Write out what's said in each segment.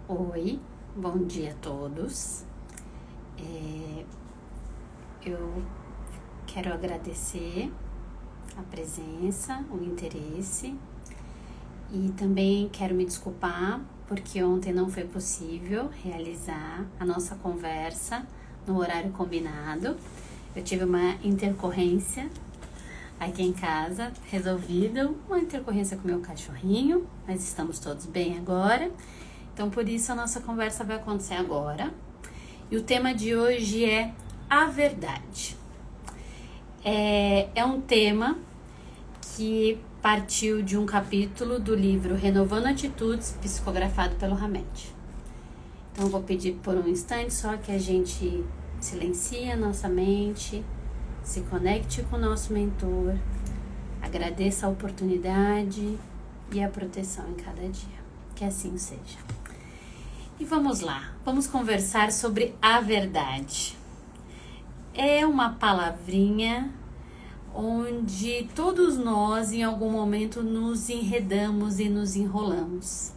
Oi, bom dia a todos. Eu quero agradecer a presença, o interesse e também quero me desculpar porque ontem não foi possível realizar a nossa conversa no horário combinado. Eu tive uma intercorrência aqui em casa, resolvida, uma intercorrência com meu cachorrinho, mas estamos todos bem agora. Então, por isso, a nossa conversa vai acontecer agora. E o tema de hoje é a verdade. É um tema que partiu de um capítulo do livro Renovando Atitudes, psicografado pelo Hamed. Então, eu vou pedir por um instante só que a gente silencie a nossa mente, se conecte com o nosso mentor, agradeça a oportunidade e a proteção em cada dia. Que assim seja. E vamos lá, vamos conversar sobre a verdade. É uma palavrinha onde todos nós em algum momento nos enredamos e nos enrolamos.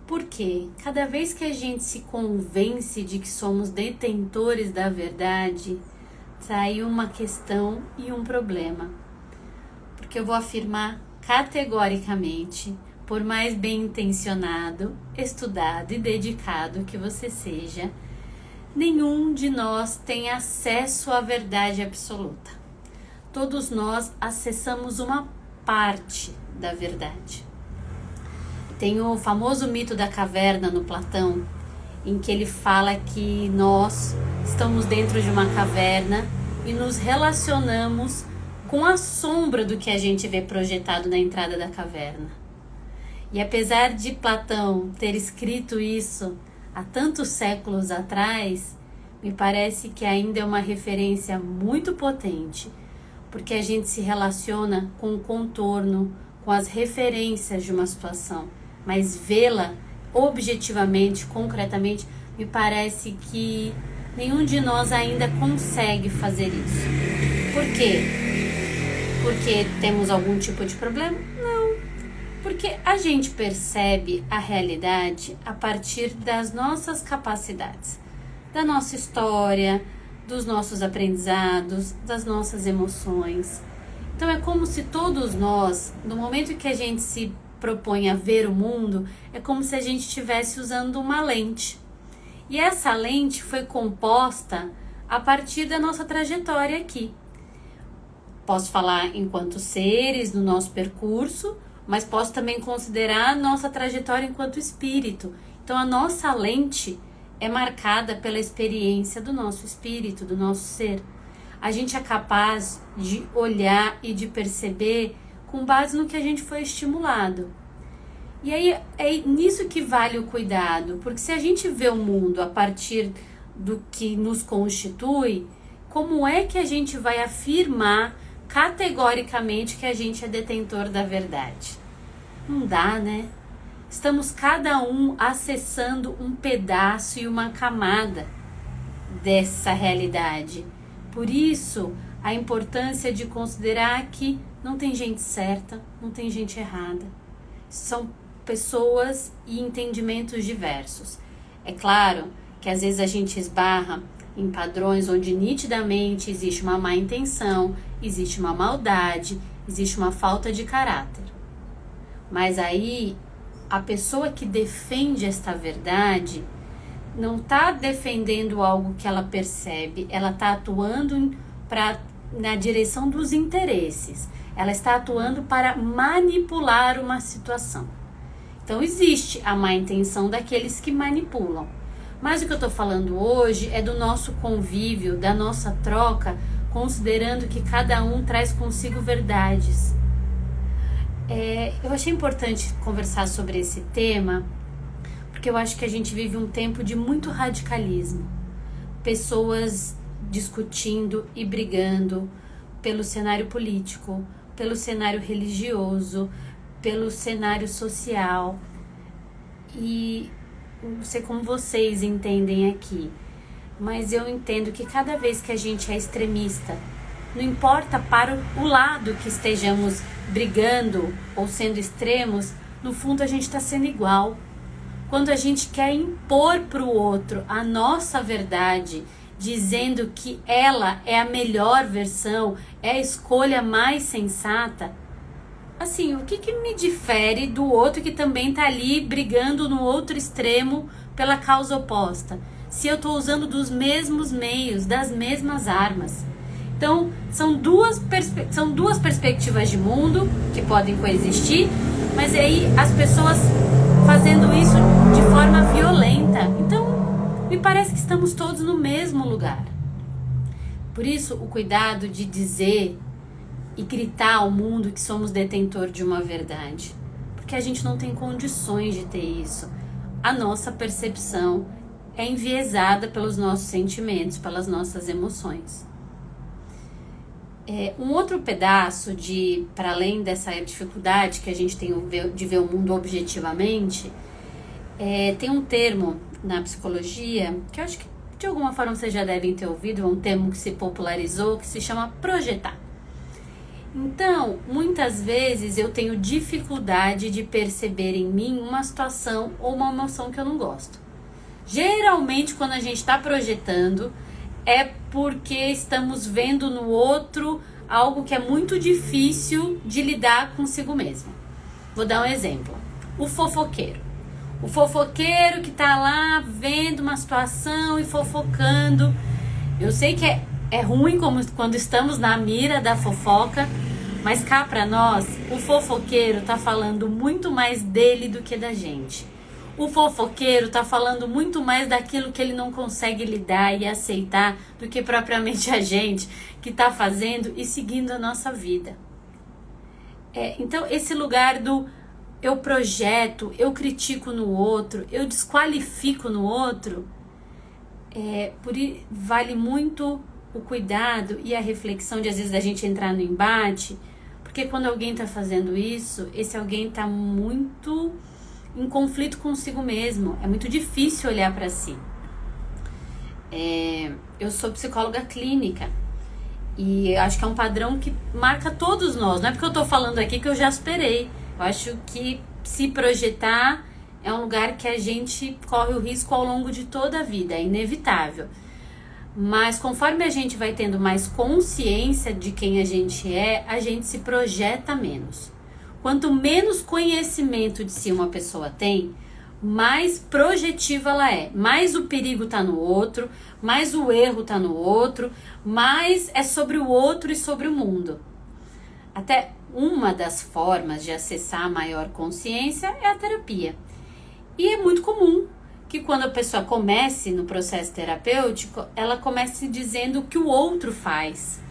Por quê? Cada vez que a gente se convence de que somos detentores da verdade, sai uma questão e um problema. Porque eu vou afirmar categoricamente, por mais bem intencionado, estudado e dedicado que você seja, nenhum de nós tem acesso à verdade absoluta. Todos nós acessamos uma parte da verdade. Tem o famoso mito da caverna no Platão, em que ele fala que nós estamos dentro de uma caverna e nos relacionamos com a sombra do que a gente vê projetado na entrada da caverna. E apesar de Platão ter escrito isso há tantos séculos atrás, me parece que ainda é uma referência muito potente, porque a gente se relaciona com o contorno, com as referências de uma situação, mas vê-la objetivamente, concretamente, me parece que nenhum de nós ainda consegue fazer isso. Por quê? Porque temos algum tipo de problema? Não. Porque a gente percebe a realidade a partir das nossas capacidades, da nossa história, dos nossos aprendizados, das nossas emoções. Então é como se todos nós, no momento que a gente se propõe a ver o mundo, é como se a gente estivesse usando uma lente. E essa lente foi composta a partir da nossa trajetória aqui. Posso falar enquanto seres, no nosso percurso, mas posso também considerar a nossa trajetória enquanto espírito. Então, a nossa lente é marcada pela experiência do nosso espírito, do nosso ser. A gente é capaz de olhar e de perceber com base no que a gente foi estimulado. E aí, é nisso que vale o cuidado, porque se a gente vê o mundo a partir do que nos constitui, como é que a gente vai afirmar categoricamente que a gente é detentor da verdade? Não dá, né? Estamos cada um acessando um pedaço e uma camada dessa realidade. Por isso, a importância de considerar que não tem gente certa, não tem gente errada. São pessoas e entendimentos diversos. É claro que às vezes a gente esbarra em padrões onde nitidamente existe uma má intenção, existe uma maldade, existe uma falta de caráter. Mas aí, a pessoa que defende esta verdade não está defendendo algo que ela percebe, ela está atuando na direção dos interesses. Ela está atuando para manipular uma situação. Então, existe a má intenção daqueles que manipulam. Mas o que eu estou falando hoje é do nosso convívio, da nossa troca, considerando que cada um traz consigo verdades. Eu achei importante conversar sobre esse tema, porque eu acho que a gente vive um tempo de muito radicalismo. Pessoas discutindo e brigando pelo cenário político, pelo cenário religioso, pelo cenário social. E não sei como vocês entendem aqui, mas eu entendo que cada vez que a gente é extremista, não importa para o lado que estejamos brigando ou sendo extremos, no fundo a gente está sendo igual. quando a gente quer impor para o outro a nossa verdade, dizendo que ela é a melhor versão, é a escolha mais sensata, assim, o que me difere do outro que também tá ali brigando no outro extremo pela causa oposta? Se eu tô usando dos mesmos meios, das mesmas armas. Então, são duas perspectivas de mundo que podem coexistir, mas aí as pessoas fazendo isso de forma violenta. Então, me parece que estamos todos no mesmo lugar. Por isso, o cuidado de dizer e gritar ao mundo que somos detentor de uma verdade. Porque a gente não tem condições de ter isso. A nossa percepção é enviesada pelos nossos sentimentos, pelas nossas emoções. Um outro pedaço para além dessa dificuldade que a gente tem de ver o mundo objetivamente, tem um termo na psicologia, que eu acho que de alguma forma vocês já devem ter ouvido, é um termo que se popularizou, que se chama projetar. Então, muitas vezes eu tenho dificuldade de perceber em mim uma situação ou uma emoção que eu não gosto. Geralmente, quando a gente está projetando, é porque estamos vendo no outro algo que é muito difícil de lidar consigo mesmo. Vou dar um exemplo. O fofoqueiro. O fofoqueiro que tá lá vendo uma situação e fofocando. Eu sei que é ruim quando estamos na mira da fofoca, mas cá pra nós, o fofoqueiro tá falando muito mais dele do que da gente. O fofoqueiro tá falando muito mais daquilo que ele não consegue lidar e aceitar do que propriamente a gente que tá fazendo e seguindo a nossa vida. Então, esse lugar do eu projeto, eu critico no outro, eu desqualifico no outro, vale muito o cuidado e a reflexão de às vezes a gente entrar no embate, porque quando alguém tá fazendo isso, esse alguém tá muito em conflito consigo mesmo. É muito difícil olhar para si. Eu sou psicóloga clínica e acho que é um padrão que marca todos nós. Não é porque eu tô falando aqui que eu já superei. Eu acho que se projetar é um lugar que a gente corre o risco ao longo de toda a vida, é inevitável. Mas conforme a gente vai tendo mais consciência de quem a gente se projeta menos. Quanto menos conhecimento de si uma pessoa tem, mais projetiva ela é. Mais o perigo tá no outro, mais o erro tá no outro, mais é sobre o outro e sobre o mundo. Até uma das formas de acessar a maior consciência é a terapia. E é muito comum que quando a pessoa comece no processo terapêutico, ela comece dizendo o que o outro faz,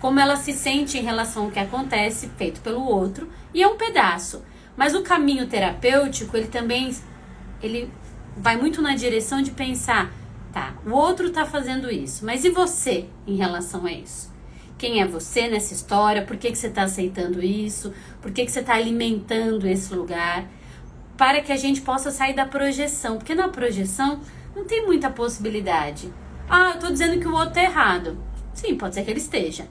como ela se sente em relação ao que acontece feito pelo outro, e é um pedaço. Mas o caminho terapêutico, ele vai muito na direção de pensar, tá, o outro tá fazendo isso, mas e você em relação a isso? Quem é você nessa história? Por que você está aceitando isso? Por que você está alimentando esse lugar? Para que a gente possa sair da projeção. Porque na projeção não tem muita possibilidade. Eu tô dizendo que o outro é errado. Sim, pode ser que ele esteja.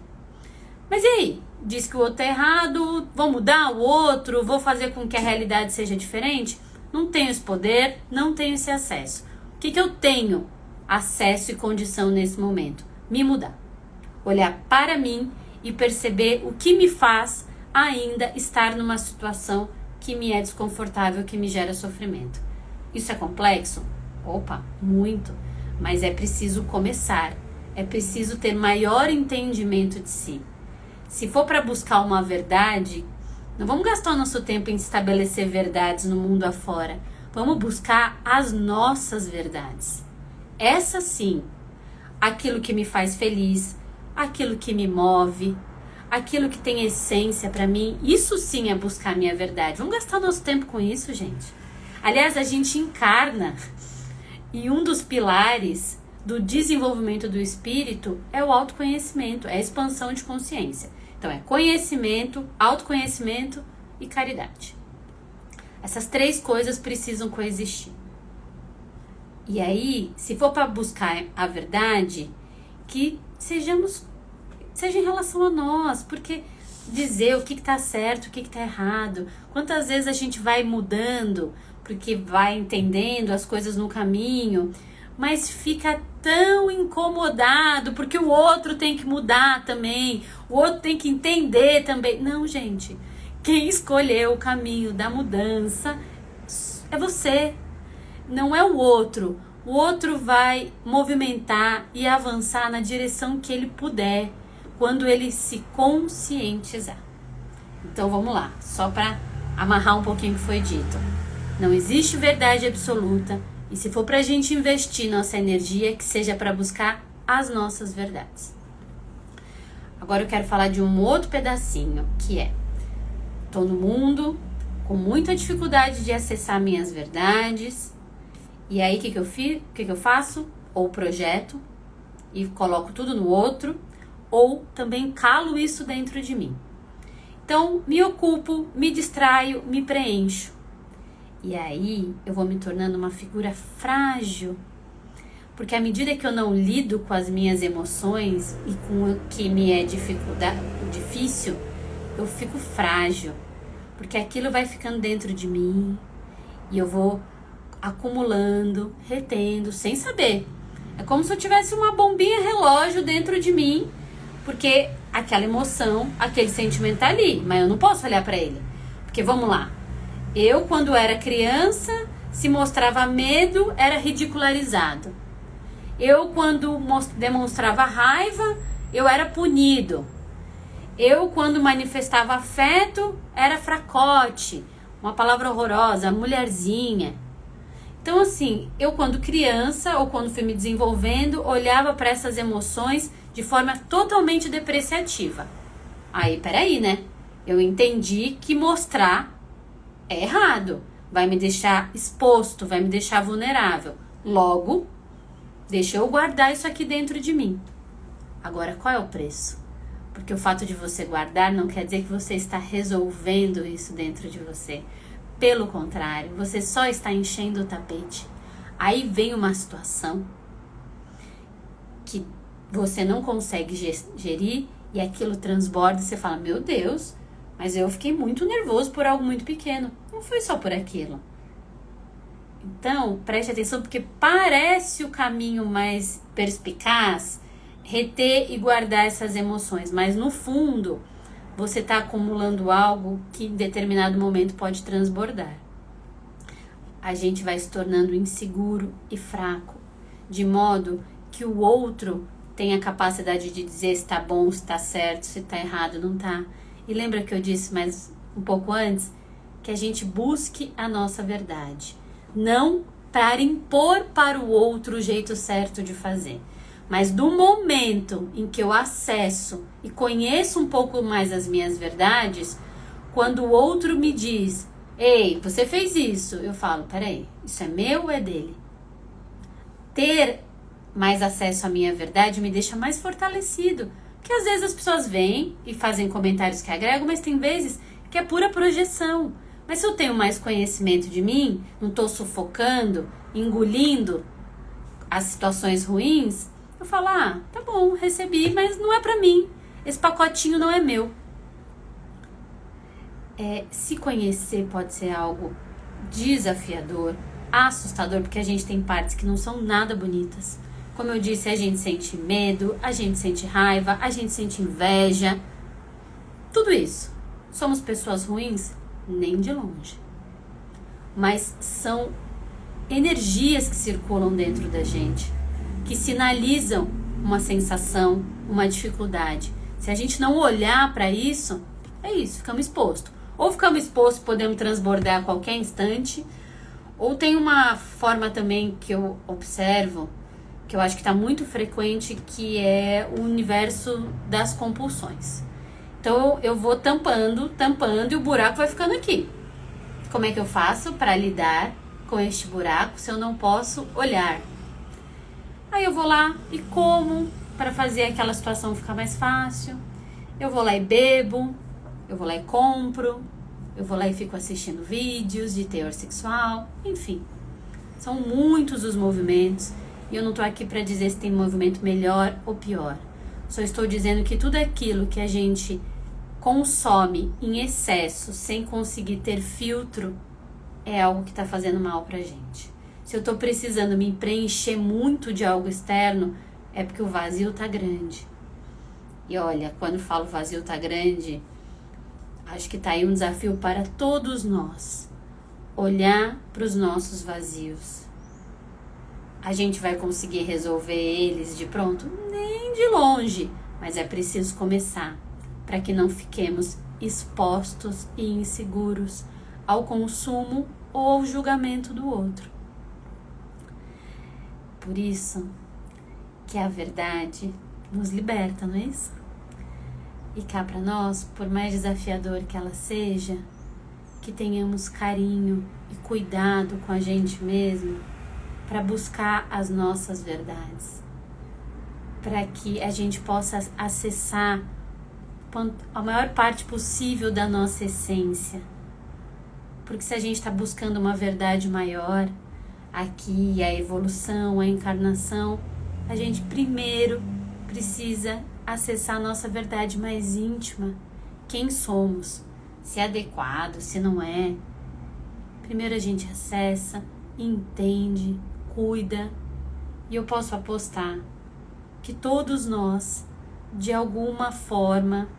Mas e aí? Diz que o outro é errado, vou mudar o outro, vou fazer com que a realidade seja diferente? Não tenho esse poder, não tenho esse acesso. O que eu tenho acesso e condição nesse momento? Me mudar. Olhar para mim e perceber o que me faz ainda estar numa situação que me é desconfortável, que me gera sofrimento. Isso é complexo? Opa, muito. Mas é preciso começar. É preciso ter maior entendimento de si. Se for para buscar uma verdade, não vamos gastar o nosso tempo em estabelecer verdades no mundo afora. Vamos buscar as nossas verdades. Essa sim, aquilo que me faz feliz, aquilo que me move, aquilo que tem essência para mim, isso sim é buscar a minha verdade. Vamos gastar nosso tempo com isso, gente. Aliás, a gente encarna, e um dos pilares do desenvolvimento do espírito é o autoconhecimento, é a expansão de consciência. Então é conhecimento, autoconhecimento e caridade. Essas três coisas precisam coexistir. E aí, se for para buscar a verdade, que seja em relação a nós, porque dizer o que está certo, o que está errado, quantas vezes a gente vai mudando porque vai entendendo as coisas no caminho, mas fica tão incomodado porque o outro tem que mudar também, o outro tem que entender também. Não, gente, quem escolheu o caminho da mudança é você, não é o outro. O outro vai movimentar e avançar na direção que ele puder, quando ele se conscientizar. Então vamos lá, só para amarrar um pouquinho o que foi dito. Não existe verdade absoluta, e se for para a gente investir nossa energia, que seja para buscar as nossas verdades. Agora eu quero falar de um outro pedacinho, que é: tô no mundo com muita dificuldade de acessar minhas verdades, e aí o que eu faço? Ou projeto e coloco tudo no outro, ou também calo isso dentro de mim. Então, me ocupo, me distraio, me preencho. E aí, eu vou me tornando uma figura frágil. Porque à medida que eu não lido com as minhas emoções e com o que me é difícil, eu fico frágil. Porque aquilo vai ficando dentro de mim e eu vou acumulando, retendo, sem saber. É como se eu tivesse uma bombinha relógio dentro de mim, porque aquela emoção, aquele sentimento tá ali, mas eu não posso olhar para ele. Porque vamos lá, eu quando era criança, se mostrava medo, era ridicularizado. Eu quando demonstrava raiva, eu era punido. Eu quando manifestava afeto, era fracote, uma palavra horrorosa, mulherzinha. Então assim, eu quando criança ou quando fui me desenvolvendo, olhava para essas emoções de forma totalmente depreciativa. Aí, peraí, né? Eu entendi que mostrar é errado. Vai me deixar exposto, vai me deixar vulnerável. Logo, deixa eu guardar isso aqui dentro de mim. Agora, qual é o preço? Porque o fato de você guardar não quer dizer que você está resolvendo isso dentro de você. Pelo contrário, você só está enchendo o tapete. Aí vem uma situação que você não consegue gerir e aquilo transborda e você fala: meu Deus, mas eu fiquei muito nervoso por algo muito pequeno. Não foi só por aquilo. Então, preste atenção, porque parece o caminho mais perspicaz reter e guardar essas emoções, mas no fundo você está acumulando algo que em determinado momento pode transbordar. A gente vai se tornando inseguro e fraco, de modo que o outro tem a capacidade de dizer se está bom, se está certo, se está errado, não está. E lembra que eu disse mais um pouco antes? Que a gente busque a nossa verdade. Não para impor para o outro o jeito certo de fazer. Mas do momento em que eu acesso e conheço um pouco mais as minhas verdades, quando o outro me diz: ei, você fez isso, eu falo: peraí, isso é meu ou é dele? Ter mais acesso à minha verdade me deixa mais fortalecido. Porque às vezes as pessoas vêm e fazem comentários que agregam, mas tem vezes que é pura projeção. Mas se eu tenho mais conhecimento de mim, não estou sufocando, engolindo as situações ruins, eu falo: ah, tá bom, recebi, mas não é pra mim. Esse pacotinho não é meu. Se conhecer pode ser algo desafiador, assustador, porque a gente tem partes que não são nada bonitas. Como eu disse, a gente sente medo, a gente sente raiva, a gente sente inveja. Tudo isso. Somos pessoas ruins? Nem de longe. Mas são energias que circulam dentro da gente, que sinalizam uma sensação, uma dificuldade. Se a gente não olhar para isso, é isso, ficamos expostos. Ou ficamos expostos, podemos transbordar a qualquer instante, ou tem uma forma também que eu observo, que eu acho que está muito frequente, que é o universo das compulsões. Então eu vou tampando e o buraco vai ficando aqui. Como é que eu faço para lidar com este buraco se eu não posso olhar? Aí eu vou lá e como para fazer aquela situação ficar mais fácil. Eu vou lá e bebo, eu vou lá e compro, eu vou lá e fico assistindo vídeos de teor sexual, enfim. São muitos os movimentos e eu não tô aqui para dizer se tem movimento melhor ou pior. Só estou dizendo que tudo aquilo que a gente consome em excesso, sem conseguir ter filtro, é algo que está fazendo mal pra gente. Se eu estou precisando me preencher muito de algo externo, é porque o vazio tá grande. E olha, quando falo vazio tá grande, acho que tá aí um desafio para todos nós. Olhar para os nossos vazios. A gente vai conseguir resolver eles de pronto? Nem de longe, mas é preciso começar, para que não fiquemos expostos e inseguros ao consumo ou ao julgamento do outro. Por isso que a verdade nos liberta, não é isso? E cá para nós, por mais desafiador que ela seja, que tenhamos carinho e cuidado com a gente mesmo para buscar as nossas verdades, para que a gente possa acessar a maior parte possível da nossa essência. Porque se a gente está buscando uma verdade maior, aqui a evolução, a encarnação, a gente primeiro precisa acessar a nossa verdade mais íntima. Quem somos? Se é adequado, se não é. Primeiro a gente acessa, entende, cuida. E eu posso apostar que todos nós, de alguma forma,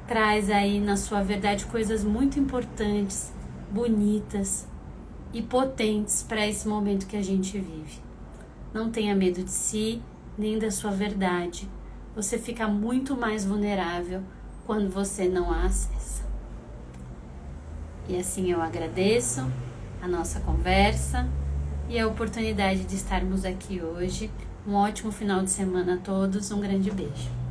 traz aí na sua verdade coisas muito importantes, bonitas e potentes para esse momento que a gente vive. Não tenha medo de si, nem da sua verdade. Você fica muito mais vulnerável quando você não a acessa. E assim eu agradeço a nossa conversa e a oportunidade de estarmos aqui hoje. Um ótimo final de semana a todos, um grande beijo.